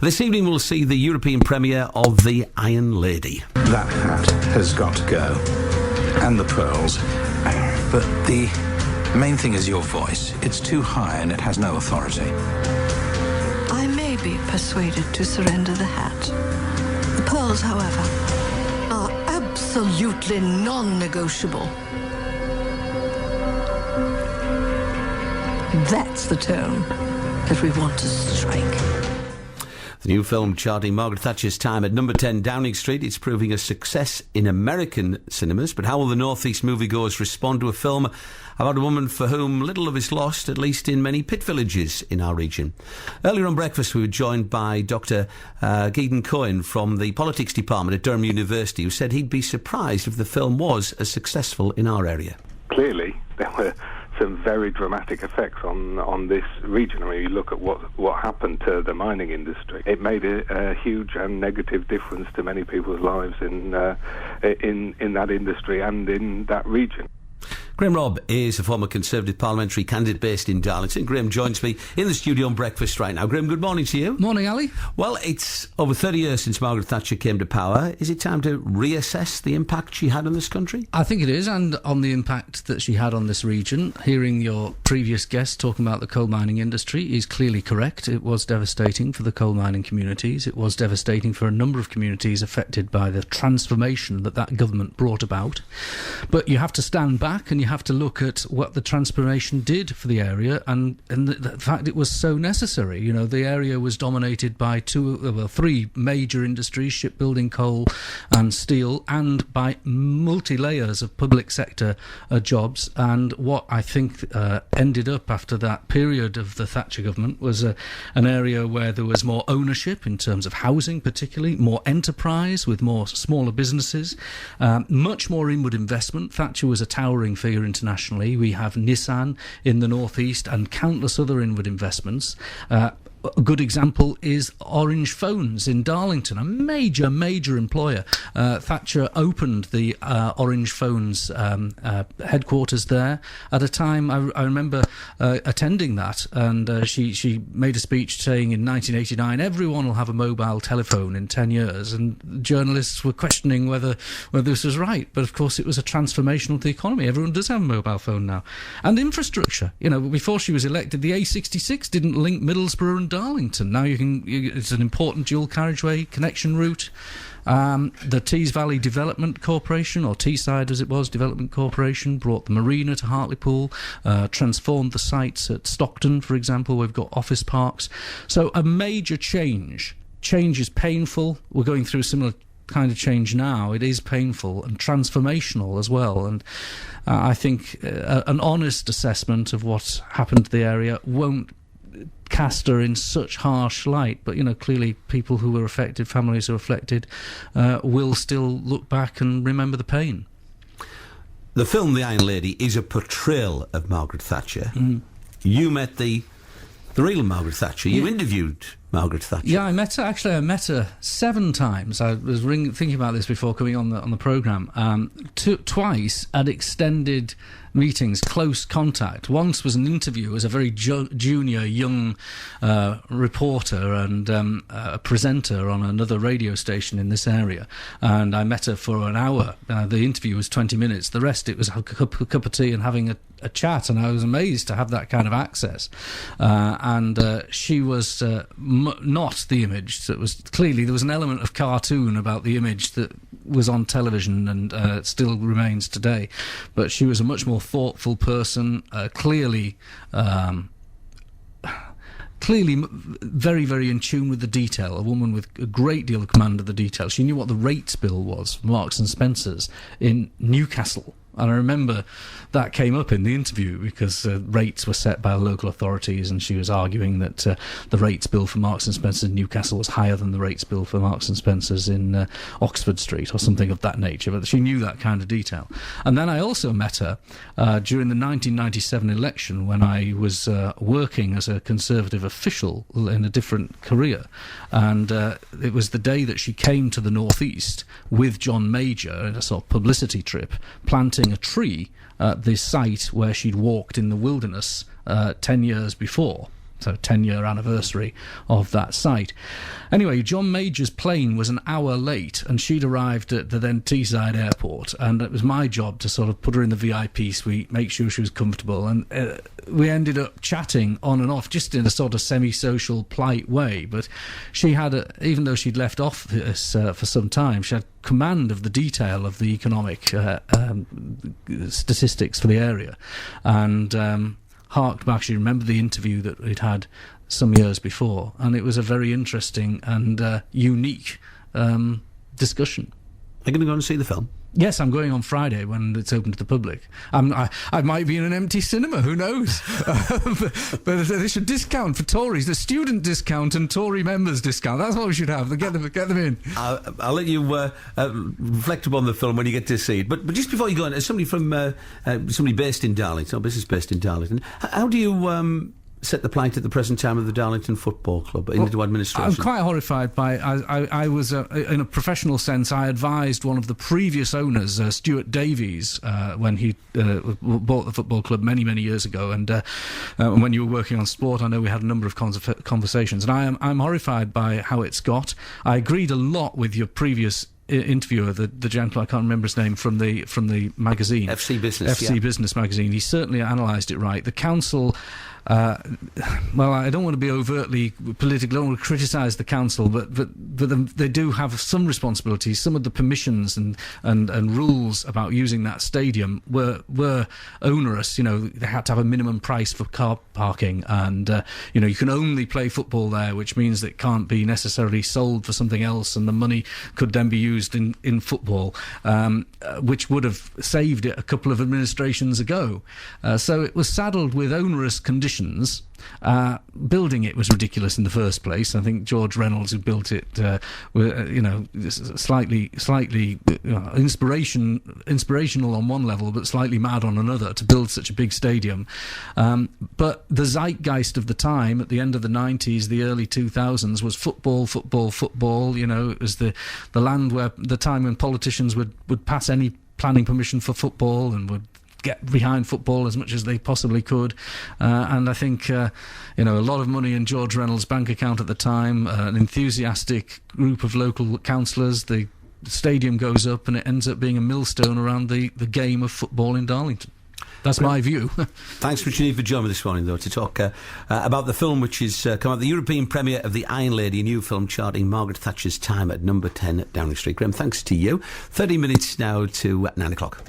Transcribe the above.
This evening we'll see the European premiere of The Iron Lady. That hat has got to go. And the pearls. But the main thing is your voice. It's too high and it has no authority. I may be persuaded to surrender the hat. The pearls, however, are absolutely non-negotiable. That's the tone that we want to strike. The new film charting Margaret Thatcher's time at number 10 Downing Street. It's proving a success in American cinemas. But how will the North East moviegoers respond to a film about a woman for whom little of is lost, at least in many pit villages in our region? Earlier on breakfast, we were joined by Dr. Gideon Cohen from the Politics Department at Durham University, who said he'd be surprised if the film was as successful in our area. Clearly, there were some very dramatic effects on this region. I mean, you look at what happened to the mining industry. It made a huge and negative difference to many people's lives in that industry and in that region. Graham Robb is a former Conservative parliamentary candidate based in Darlington. Graham joins me in the studio on breakfast right now. Graham, good morning to you. Morning, Ali. Well, it's over 30 years since Margaret Thatcher came to power. Is it time to reassess the impact she had on this country? I think it is, and on the impact that she had on this region. Hearing your previous guest talking about the coal mining industry is clearly correct. It was devastating for the coal mining communities. It was devastating for a number of communities affected by the transformation that government brought about. But you have to stand back and you have to look at what the transformation did for the area and the fact it was so necessary. You know, the area was dominated by three major industries: shipbuilding, coal and steel, and by multi-layers of public sector jobs. And what I think ended up after that period of the Thatcher government was an area where there was more ownership in terms of housing, particularly, more enterprise with more smaller businesses, much more inward investment. Thatcher was a towering figure internationally. We have Nissan in the northeast and countless other inward investments. A good example is Orange Phones in Darlington, a major employer. Thatcher opened the Orange Phones headquarters there at a time, I remember attending that, and she made a speech saying in 1989 everyone will have a mobile telephone in 10 years, and journalists were questioning whether this was right. But of course it was a transformational to the economy. Everyone does have a mobile phone now. And infrastructure, you know, before she was elected, the A66 didn't link Middlesbrough and Darlington. Now it's an important dual carriageway connection route. The Tees Valley Development Corporation, or Teesside as it was, Development Corporation, brought the marina to Hartlepool, transformed the sites at Stockton, for example, where we've got office parks. So a major change. Change is painful. We're going through a similar kind of change now. It is painful and transformational as well. And I think an honest assessment of what's happened to the area won't cast her in such harsh light, but you know, clearly people who were affected, families who were affected, will still look back and remember the pain. The film The Iron Lady is a portrayal of Margaret Thatcher. You met the real Margaret Thatcher. You interviewed Margaret Thatcher. Yeah, I met her. Actually, I met her 7 times. I was thinking about this before coming on the programme. Twice at extended meetings, close contact. Once was an interview as a very junior young reporter and a presenter on another radio station in this area, and I met her for an hour. The interview was 20 minutes. The rest, it was a cup of tea and having a chat, and I was amazed to have that kind of access. And she was not the image that was. Clearly there was an element of cartoon about the image that was on television and still remains today, but she was a much more thoughtful person, clearly very, very in tune with the detail, a woman with a great deal of command of the detail. She knew what the rates bill was for Marks and Spencer's in Newcastle. And I remember that came up in the interview because rates were set by the local authorities, and she was arguing that the rates bill for Marks and Spencer's in Newcastle was higher than the rates bill for Marks and Spencer's in Oxford Street or something of that nature. But she knew that kind of detail. And then I also met her during the 1997 election when I was working as a Conservative official in a different career. And it was the day that she came to the North East with John Major in a sort of publicity trip, planting a tree at the site where she'd walked in the wilderness 10 years before. so 10-year anniversary of that site. Anyway, John Major's plane was an hour late, and she'd arrived at the then Teesside airport, and it was my job to sort of put her in the VIP suite, make sure she was comfortable, and we ended up chatting on and off, just in a sort of semi-social, polite way. But she had, even though she'd left office for some time, she had command of the detail of the economic statistics for the area, and harked back. She remembered the interview that we'd had some years before, and it was a very interesting and unique discussion. Are you going to go and see the film? Yes, I'm going on Friday when it's open to the public. I might be in an empty cinema, who knows? But they should discount for Tories, the student discount and Tory members discount. That's what we should have. Get them in. I'll let you reflect upon the film when you get to see it. But just before you go on, as somebody based in Darlington, or business based in Darlington, how do you set the plight at the present time of the Darlington Football Club into administration? I'm quite horrified by... I was, in a professional sense, I advised one of the previous owners, Stuart Davies, when he bought the football club many, many years ago, and when you were working on sport, I know we had a number of conversations, and I'm horrified by how it's got. I agreed a lot with your previous interviewer, the gentleman, I can't remember his name, from the magazine. FC Business magazine. He certainly analysed it right. The council... well, I don't want to be overtly political, I don't want to criticise the council, but they do have some responsibilities. Some of the permissions and rules about using that stadium were onerous. You know, they had to have a minimum price for car parking, and you can only play football there, which means that it can't be necessarily sold for something else, and the money could then be used in football, which would have saved it a couple of administrations ago. So it was saddled with onerous conditions. Building it was ridiculous in the first place. I think George Reynolds, who built it, slightly inspirational on one level, but slightly mad on another to build such a big stadium. But the zeitgeist of the time, at the end of the 90s, the early 2000s, was football, football, football. You know, it was the land where the time when politicians would pass any planning permission for football and would get behind football as much as they possibly could, and I think a lot of money in George Reynolds' bank account at the time, an enthusiastic group of local councillors. The stadium goes up and it ends up being a millstone around the game of football in Darlington. That's my view. Thanks, Richard, for joining me this morning, though, to talk about the film which is come out, the European premiere of The Iron Lady, a new film charting Margaret Thatcher's time at number 10 at Downing Street. Graham, thanks to you. 30 minutes now to 9 o'clock.